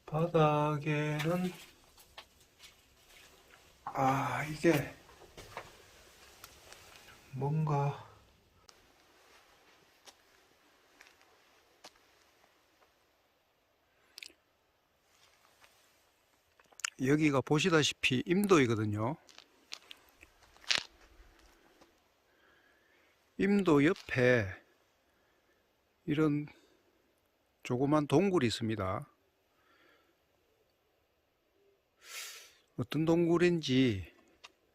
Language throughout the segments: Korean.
바닥에는 이게 뭔가 여기가 보시다시피 임도이거든요. 임도 옆에 이런 조그만 동굴이 있습니다. 어떤 동굴인지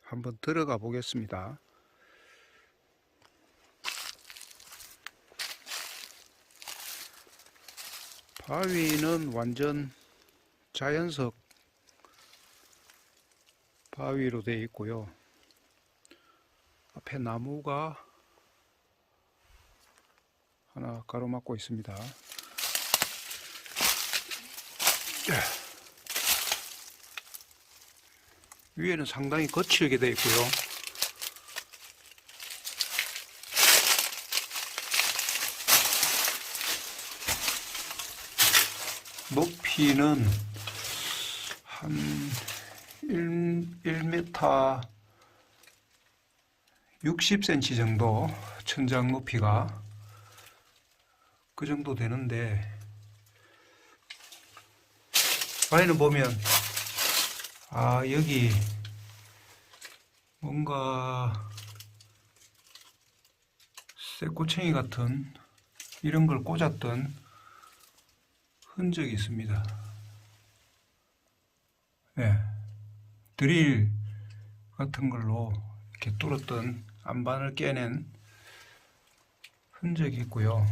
한번 들어가 보겠습니다. 바위는 완전 자연석 바위로 되어 있고요. 앞에 나무가 하나 가로막고 있습니다. 위에는 상당히 거칠게 되어 있고요. 높이는 한 1m 60cm 정도, 천장 높이가 그 정도 되는데, 바위는 보면 여기 뭔가 쇠꼬챙이 같은 이런 걸 꽂았던 흔적이 있습니다. 네, 드릴 같은 걸로 이렇게 뚫었던 안반을 깨낸 흔적이 있고요.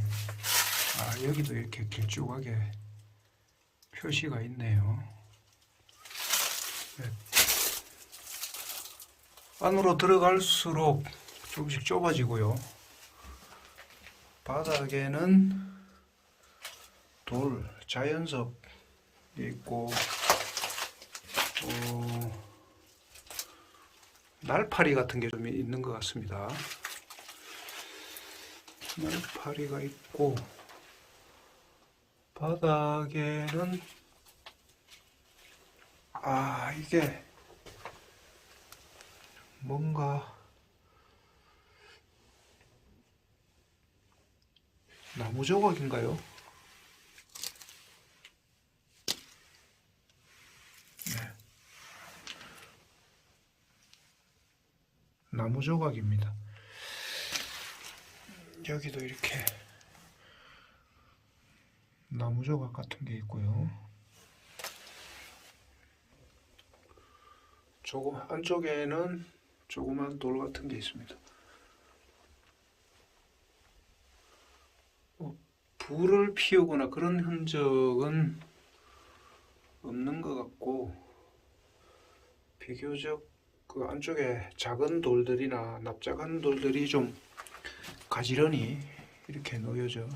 여기도 이렇게 길쭉하게 표시가 있네요. 네. 안으로 들어갈수록 조금씩 좁아지고요. 바닥에는 돌, 자연석이 있고, 날파리 같은 게 좀 있는 것 같습니다. 날파리가 있고, 바닥에는 이게 뭔가 나무 조각인가요? 네. 나무 조각입니다. 여기도 이렇게 나무 조각 같은 게 있고요. 안쪽에는 조그만 돌 같은 게 있습니다. 불을 피우거나 그런 흔적은 없는 것 같고, 비교적 그 안쪽에 작은 돌들이나 납작한 돌들이 좀 가지런히 이렇게 놓여져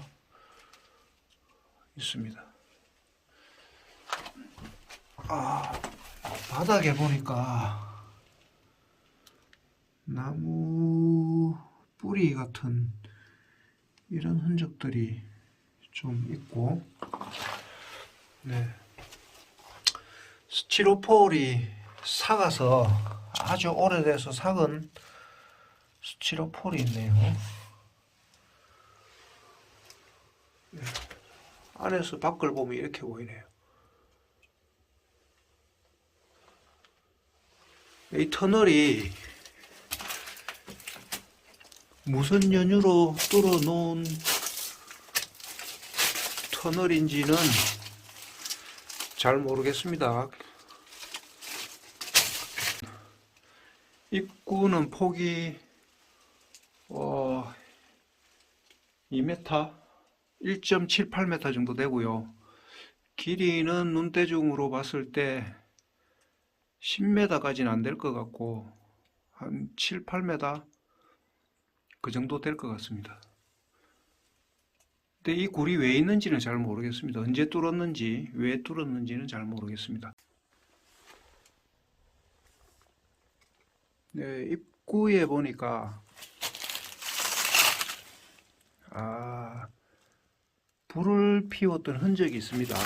있습니다. 바닥에 보니까 나무 뿌리 같은 이런 흔적들이 좀 있고, 네, 스티로폴이 삭아서 아주 오래돼서 삭은 스티로폴이 있네요. 네. 안에서 밖을 보면 이렇게 보이네요. 이 터널이 무슨 연유로 뚫어 놓은 터널인지는 잘 모르겠습니다. 입구는 폭이 2m, 1.78m 정도 되고요. 길이는 눈대중으로 봤을 때 10m까지는 안 될 것 같고 한 7, 8m 그 정도 될 것 같습니다. 근데 이 굴이 왜 있는지는 잘 모르겠습니다. 언제 뚫었는지, 왜 뚫었는지는 잘 모르겠습니다. 네, 입구에 보니까 불을 피웠던 흔적이 있습니다.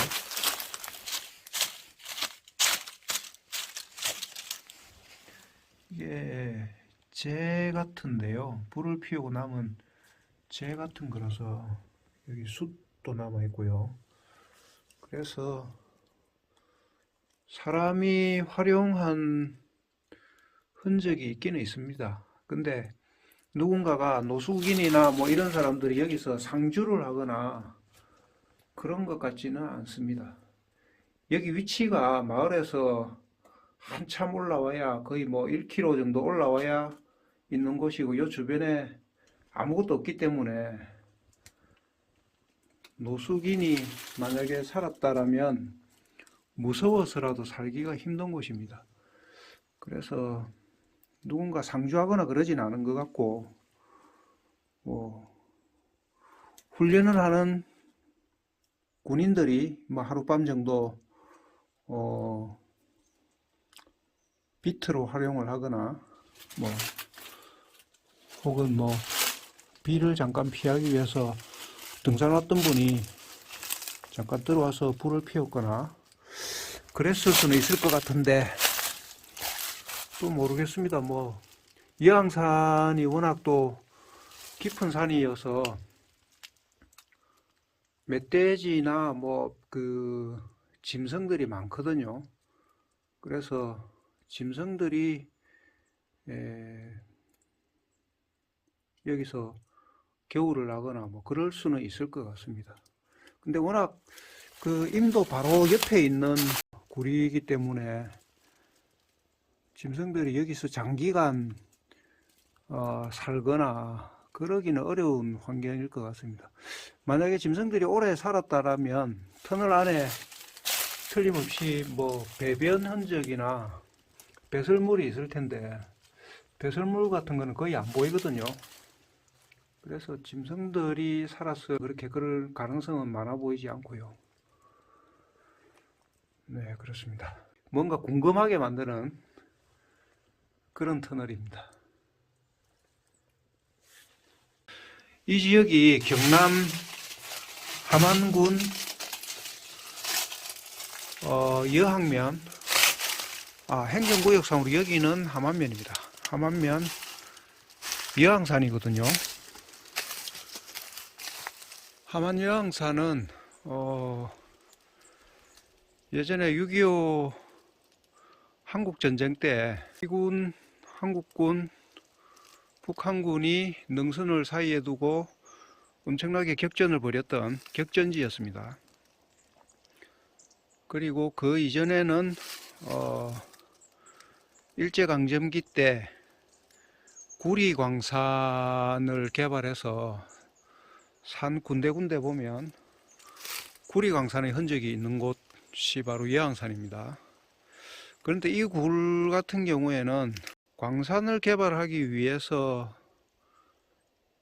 이게 재 같은데요. 불을 피우고 남은 재 같은 거라서 여기 숯도 남아 있고요. 그래서 사람이 활용한 흔적이 있기는 있습니다. 근데 누군가가 노숙인이나 뭐 이런 사람들이 여기서 상주를 하거나 그런 것 같지는 않습니다. 여기 위치가 마을에서 한참 올라와야 거의 뭐 1km 정도 올라와야 있는 곳이고 이 주변에 아무것도 없기 때문에 노숙인이 만약에 살았다라면 무서워서라도 살기가 힘든 곳입니다. 그래서 누군가 상주하거나 그러진 않은 것 같고, 뭐 훈련을 하는 군인들이 뭐 하룻밤 정도 비트로 활용을 하거나 뭐 혹은 뭐 비를 잠깐 피하기 위해서 등산 왔던 분이 잠깐 들어와서 불을 피웠거나 그랬을 수는 있을 것 같은데 또 모르겠습니다. 뭐 여항산이 워낙 또 깊은 산이어서 멧돼지나 뭐 그 짐승들이 많거든요. 그래서 짐승들이 여기서 겨울을 나거나 뭐 그럴 수는 있을 것 같습니다. 근데 워낙 그 임도 바로 옆에 있는 구리이기 때문에 짐승들이 여기서 장기간 살거나 그러기는 어려운 환경일 것 같습니다. 만약에 짐승들이 오래 살았다라면 터널 안에 틀림없이 뭐 배변 흔적이나 배설물이 있을 텐데 배설물 같은 거는 거의 안 보이거든요. 그래서 짐승들이 살아서 그렇게 그럴 가능성은 많아 보이지 않고요. 네, 그렇습니다. 뭔가 궁금하게 만드는 그런 터널입니다. 이 지역이 경남 함안군 여항면 행정구역상으로 여기는 함안면입니다. 함안면 여항산이거든요. 함안여항산은 예전에 6.25 한국전쟁 때 미군, 한국군, 북한군이 능선을 사이에 두고 엄청나게 격전을 벌였던 격전지였습니다. 그리고 그 이전에는 일제강점기 때 구리광산을 개발해서 산 군데군데 보면 구리광산의 흔적이 있는 곳이 바로 여항산입니다. 그런데 이 굴 같은 경우에는 광산을 개발하기 위해서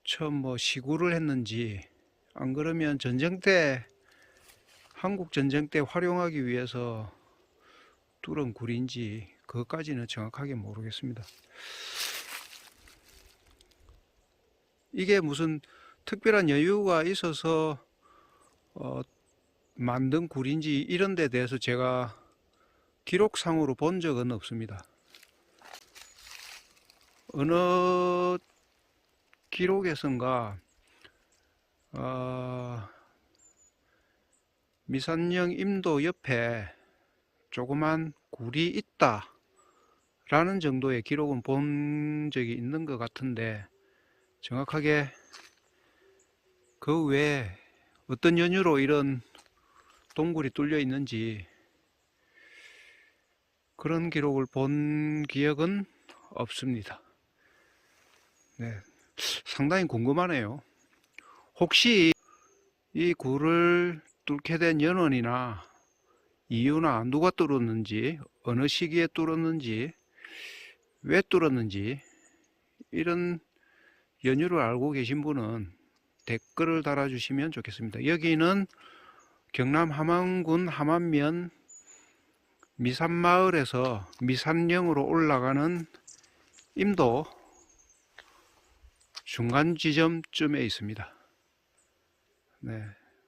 처음 뭐 시구를 했는지 안 그러면 전쟁 때 한국 전쟁 때 활용하기 위해서 뚫은 굴인지 그것까지는 정확하게 모르겠습니다. 이게 무슨 특별한 여유가 있어서 만든 굴인지 이런 데 대해서 제가 기록상으로 본 적은 없습니다. 어느 기록에선가 미산령 임도 옆에 조그만 굴이 있다 라는 정도의 기록은 본 적이 있는 것 같은데 정확하게 그 외에 어떤 연유로 이런 동굴이 뚫려 있는지 그런 기록을 본 기억은 없습니다. 네, 상당히 궁금하네요. 혹시 이 굴을 뚫게 된 연원이나 이유나 누가 뚫었는지, 어느 시기에 뚫었는지, 왜 뚫었는지 이런 연유를 알고 계신 분은 댓글을 달아주시면 좋겠습니다. 여기는 경남 함안군 함안면 미산마을에서 미산령으로 올라가는 임도 중간 지점쯤에 있습니다. 네,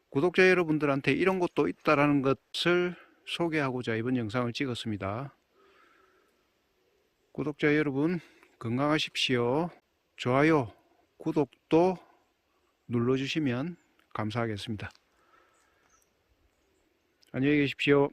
구독자 여러분들한테 이런 곳도 있다라는 것을 소개하고자 이번 영상을 찍었습니다. 구독자 여러분 건강하십시오. 좋아요, 구독도 눌러주시면 감사하겠습니다. 안녕히 계십시오.